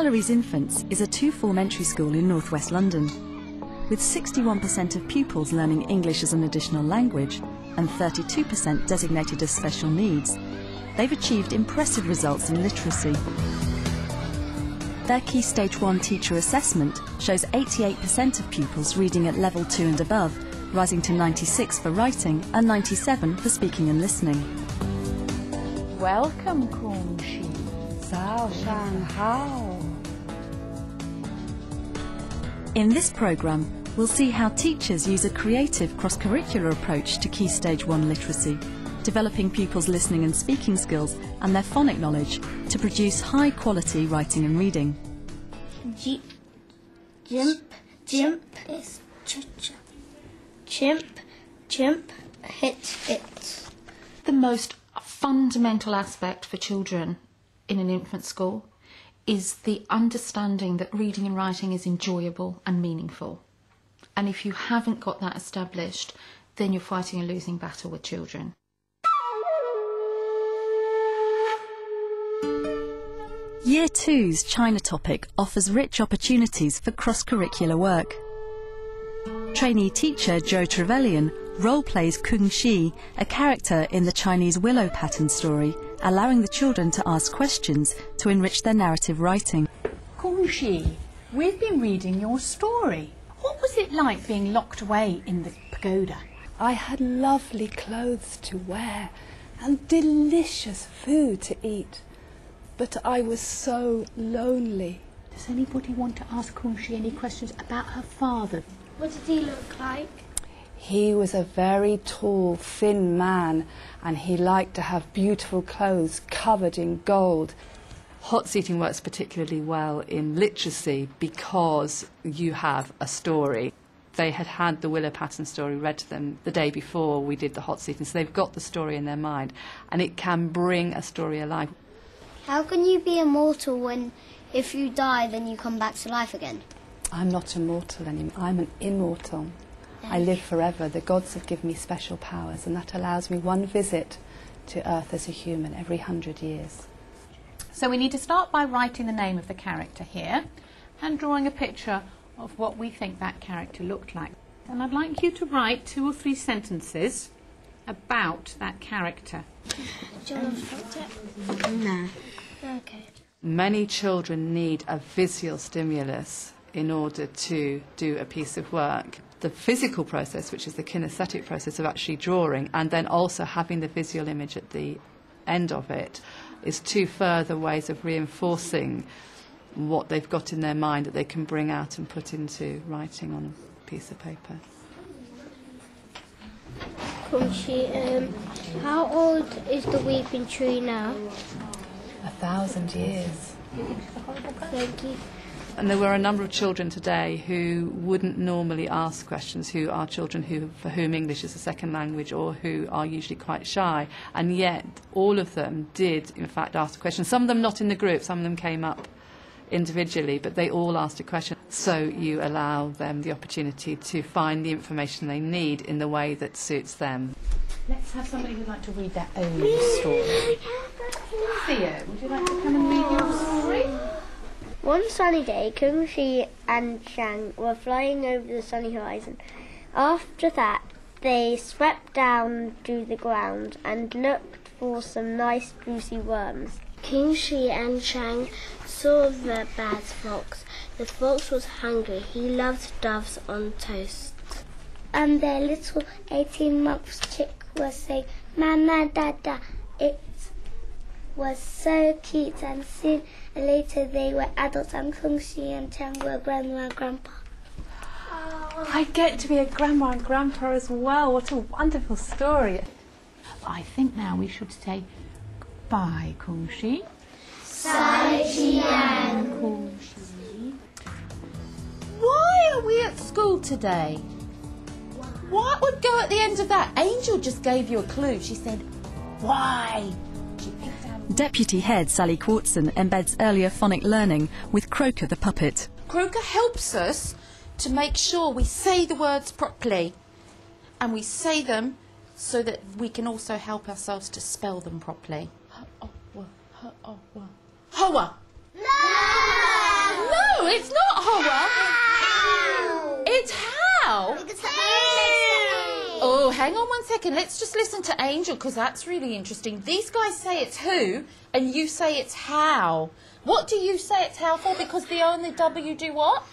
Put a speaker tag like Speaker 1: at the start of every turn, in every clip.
Speaker 1: Mallory's Infants is a two-form entry school in northwest London. With 61% of pupils learning English as an additional language and 32% designated as special needs, they've achieved impressive results in literacy. Their Key Stage 1 teacher assessment shows 88% of pupils reading at level 2 and above, rising to 96 for writing and 97 for speaking and listening.
Speaker 2: Welcome, Kongxi. Zhao Shang Hao.
Speaker 1: In this programme, we'll see how teachers use a creative cross-curricular approach to Key Stage 1 literacy, developing pupils' listening and speaking skills and their phonic knowledge to produce high-quality writing and reading.
Speaker 3: Jimp is ch-ch. Chimp, hit.
Speaker 2: The most fundamental aspect for children in an infant school is the understanding that reading and writing is enjoyable and meaningful. And if you haven't got that established, then you're fighting a losing battle with children.
Speaker 1: Year 2's China topic offers rich opportunities for cross-curricular work. Trainee teacher Joe Trevelyan role-plays Kung Shi, a character in the Chinese willow pattern story, allowing the children to ask questions to enrich their narrative writing.
Speaker 4: Kongxi, we've been reading your story. What was it like being locked away in the pagoda?
Speaker 5: I had lovely clothes to wear and delicious food to eat, but I was so lonely.
Speaker 4: Does anybody want to ask Kongxi any questions about her father?
Speaker 3: What did he look like?
Speaker 5: He was a very tall, thin man, and he liked to have beautiful clothes covered in gold.
Speaker 6: Hot seating works particularly well in literacy because you have a story. They had had the willow pattern story read to them the day before we did the hot seating, so they've got the story in their mind, and it can bring a story alive.
Speaker 3: How can you be immortal when if you die then you come back to life again?
Speaker 5: I'm not immortal anymore, I'm an immortal. I live forever. The gods have given me special powers, and that allows me one visit to Earth as a human every 100 years.
Speaker 4: So we need to start by writing the name of the character here and drawing a picture of what we think that character looked like. And I'd like you to write 2 or 3 sentences about that character.
Speaker 3: Do you want to put it? No. Okay.
Speaker 6: Many children need a visual stimulus in order to do a piece of work. The physical process, which is the kinesthetic process of actually drawing, and then also having the visual image at the end of it, is 2 further ways of reinforcing what they've got in their mind that they can bring out and put into writing on a piece of paper.
Speaker 3: Kongxi, how old is the weeping tree now?
Speaker 5: 1,000 years.
Speaker 3: Thank you.
Speaker 6: And there were a number of children today who wouldn't normally ask questions, who are children for whom English is a second language or who are usually quite shy, and yet all of them did in fact ask a question. Some of them not in the group, some of them came up individually, but they all asked a question. So you allow them the opportunity to find the information they need in the way that suits them.
Speaker 4: Let's have somebody who'd like to read their own story. Theo, would you like to come and read your story?
Speaker 3: One sunny day, Kongxi and Shang were flying over the sunny horizon. After that, they swept down to the ground and looked for some nice juicy worms. Kongxi and Shang saw the bad fox. The fox was hungry. He loved doves on toast. And their little 18-month chick was saying, "Mama, Dada." It was so cute, and soon later they were adults, and Kongxi and Shang were grandma and grandpa.
Speaker 4: I get to be a grandma and grandpa as well. What a wonderful story. I think now we should say goodbye, Kongxi. Kongxi. Why are we at school today? What would go at the end of that? Angel just gave you a clue. She said, why?
Speaker 1: Deputy Head Sally Quartson embeds earlier phonic learning with Croker the puppet.
Speaker 2: Croker helps us to make sure we say the words properly, and we say them so that we can also help ourselves to spell them properly. Hoa. hang on one second. Let's just listen to Angel, because that's really interesting. These guys say it's who, and you say it's how. What do you say it's how for? Because the O and the W do what?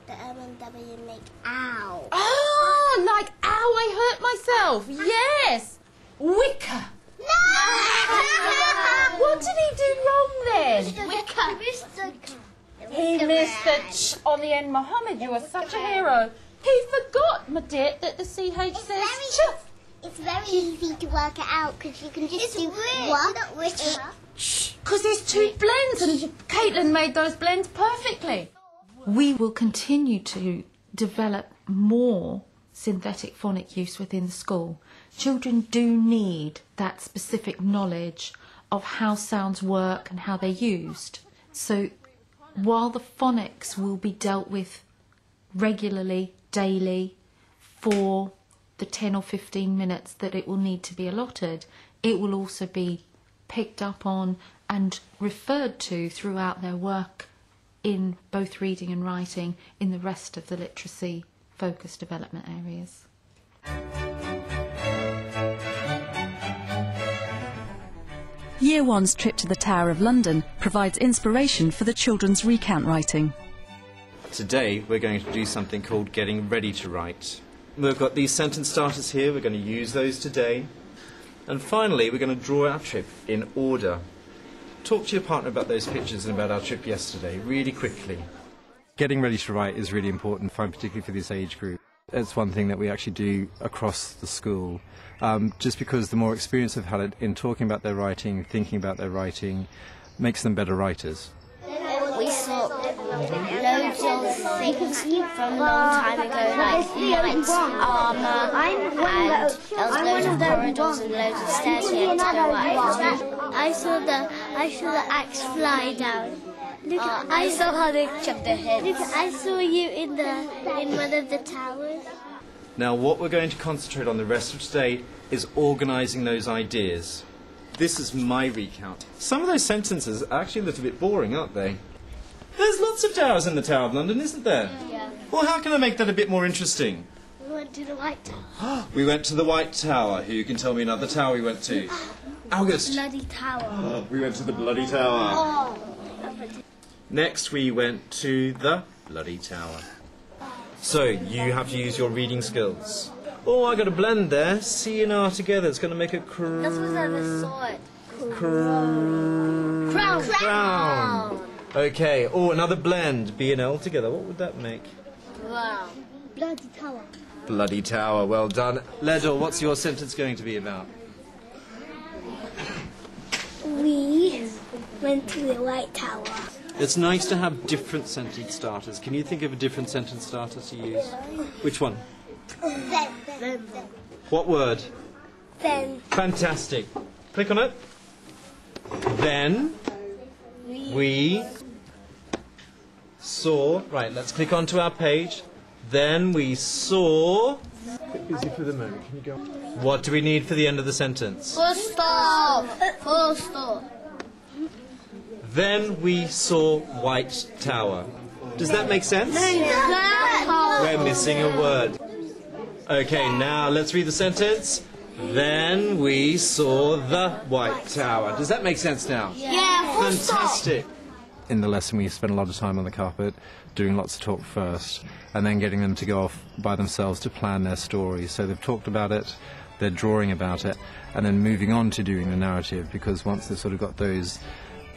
Speaker 3: The M and W make ow.
Speaker 2: Ah, like ow, I hurt myself. Yes. Wicker.
Speaker 3: No!
Speaker 2: What did he do wrong then? He missed the ch on the end. Mohammed, you are such a hero. He forgot, my dear, that the CH says ch.
Speaker 3: It's very easy to work it out because you can just do what?
Speaker 2: Because there's two blends, and Caitlin made those blends perfectly. We will continue to develop more synthetic phonic use within the school. Children do need that specific knowledge of how sounds work and how they're used. So while the phonics will be dealt with regularly, daily, for the 10 or 15 minutes that it will need to be allotted, it will also be picked up on and referred to throughout their work in both reading and writing in the rest of the literacy focused development areas.
Speaker 1: Year One's trip to the Tower of London provides inspiration for the children's recount writing.
Speaker 7: Today we're going to do something called getting ready to write. We've got these sentence starters here, we're going to use those today. And finally we're going to draw our trip in order. Talk to your partner about those pictures and about our trip yesterday, really quickly.
Speaker 8: Getting ready to write is really important, particularly for this age group. It's one thing that we actually do across the school, just because the more experience they've had in talking about their writing, thinking about their writing, makes them better writers.
Speaker 3: We saw loads of things from a long time ago, like knights' armour, and there was loads of corridors and loads of stairs we had to go up. I saw the axe fly down. Look, I saw how they chopped their heads. Look, I saw you in one of the towers.
Speaker 7: Now what we're going to concentrate on the rest of today is organising those ideas. This is my recount. Some of those sentences are actually a little bit boring, aren't they? There's lots of towers in the Tower of London, isn't there?
Speaker 3: Yeah.
Speaker 7: Well, how can I make that a bit more interesting?
Speaker 3: We went to the White Tower.
Speaker 7: We went to the White Tower. Who can tell me another tower we went to? August.
Speaker 3: Bloody Tower.
Speaker 7: We went to the Bloody Tower.
Speaker 3: Oh.
Speaker 7: Next we went to the Bloody Tower. So, you have to use your reading skills. Oh, I got a blend there. C and R together. It's going to make a
Speaker 3: That's what I never saw it.
Speaker 7: Crown. Okay. Oh, another blend. B and L together. What would that make?
Speaker 3: Wow. Bloody Tower.
Speaker 7: Bloody Tower. Well done. Ledor, what's your sentence going to be about?
Speaker 3: We went to the White Tower.
Speaker 7: It's nice to have different sentence starters. Can you think of a different sentence starter to use? Which one?
Speaker 3: Then.
Speaker 7: What word?
Speaker 3: Then.
Speaker 7: Fantastic. Click on it. Then we saw... Right, let's click onto our page. Then we saw... Bit busy for the moment. Can you go? What do we need for the end of the sentence?
Speaker 3: Full stop. Full stop.
Speaker 7: Then we saw White Tower. Does that make sense? We're missing a word. Okay, now let's read the sentence. Then we saw the White Tower. Does that make sense now?
Speaker 3: Yeah, full
Speaker 7: Fantastic.
Speaker 8: In the lesson we spent a lot of time on the carpet, doing lots of talk first, and then getting them to go off by themselves to plan their story. So they've talked about it, they're drawing about it, and then moving on to doing the narrative, because once they've sort of got those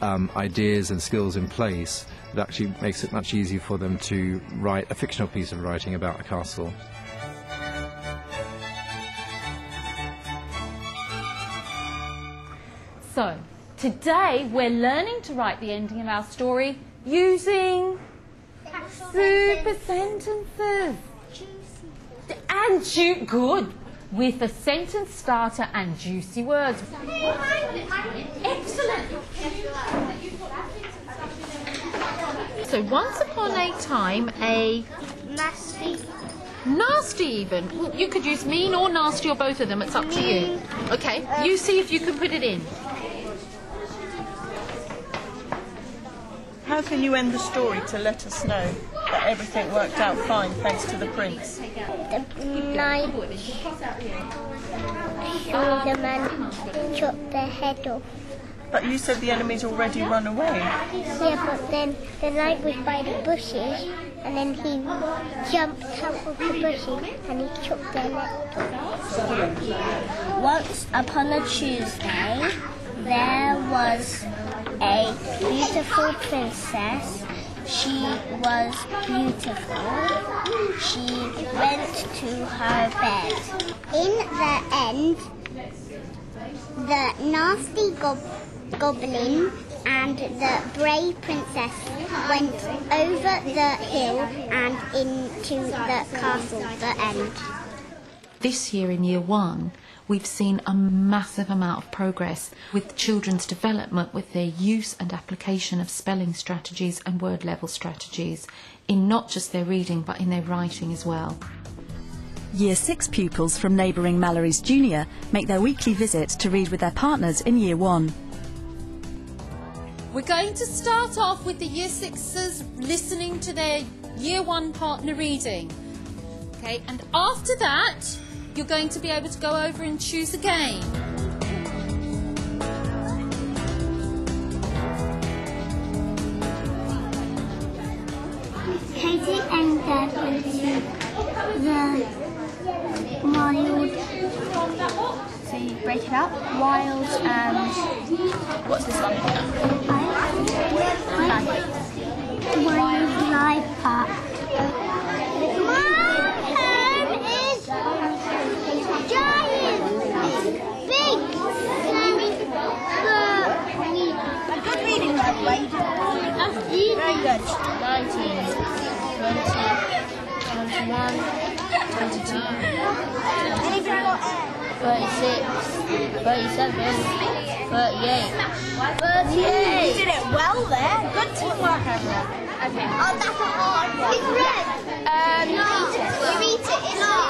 Speaker 8: ideas and skills in place, it actually makes it much easier for them to write a fictional piece of writing about a castle.
Speaker 2: So, today we're learning to write the ending of our story using super sentences. And good, with a sentence starter and juicy words. Excellent. So once upon a time, a nasty even. Well, you could use mean or nasty or both of them. It's up to you. Okay, you see if you can put it in.
Speaker 9: How can you end the story to let us know but everything worked out fine thanks to the prince.
Speaker 3: The knife saw the man chop their head off.
Speaker 9: But you said the enemy's already run away.
Speaker 3: Yeah, but then the knight was by the bushes, and then he jumped out of the bushes and he chopped their neck off. Once upon a Tuesday, there was a beautiful princess. She was beautiful. She went to her bed. In the end, the nasty goblin and the brave princess went over the hill and into the castle, the end.
Speaker 2: This year in Year 1, we've seen a massive amount of progress with children's development with their use and application of spelling strategies and word level strategies in not just their reading but in their writing as well.
Speaker 1: Year 6 pupils from neighbouring Mallory's Junior make their weekly visit to read with their partners in Year 1.
Speaker 10: We're going to start off with the Year 6s listening to their Year 1 partner reading. Okay, and after that, you're going to be able to go over and choose a game.
Speaker 3: Katie and Dad went to the wild. So you break it up. Wild and
Speaker 9: What's this one?
Speaker 3: Wildlife Park. My home is giant, big, a good reading level, right? Very good. 19, 20, 21, 22, 36, 37, 38. 38. You did it well there. Good teamwork, everyone. Okay. Oh, that's a hard one. It's red. No. You eat it.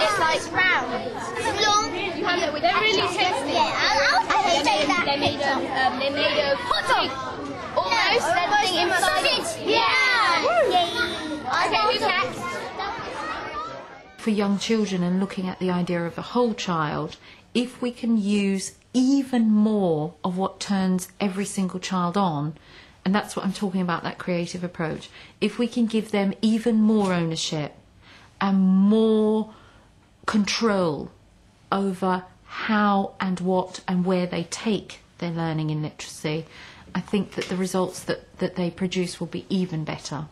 Speaker 3: It's like round. It's long. You have it with. They're really tasty. Yeah, I hate that. They made a hot dog. Almost. Everything inside. Yeah. Okay, who's next?
Speaker 2: For young children and looking at the idea of a whole child, if we can use even more of what turns every single child on, and that's what I'm talking about, that creative approach, if we can give them even more ownership and more control over how and what and where they take their learning in literacy, I think that the results that they produce will be even better.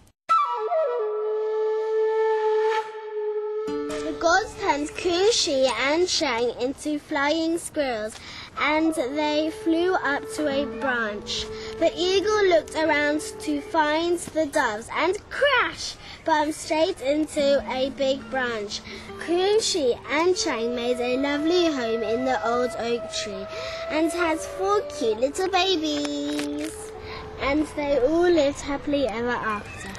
Speaker 3: The gods turned Kunshi and Shang into flying squirrels, and they flew up to a branch. The eagle looked around to find the doves and crash! Bumped straight into a big branch. Kunshi and Shang made a lovely home in the old oak tree and had 4 cute little babies. And they all lived happily ever after.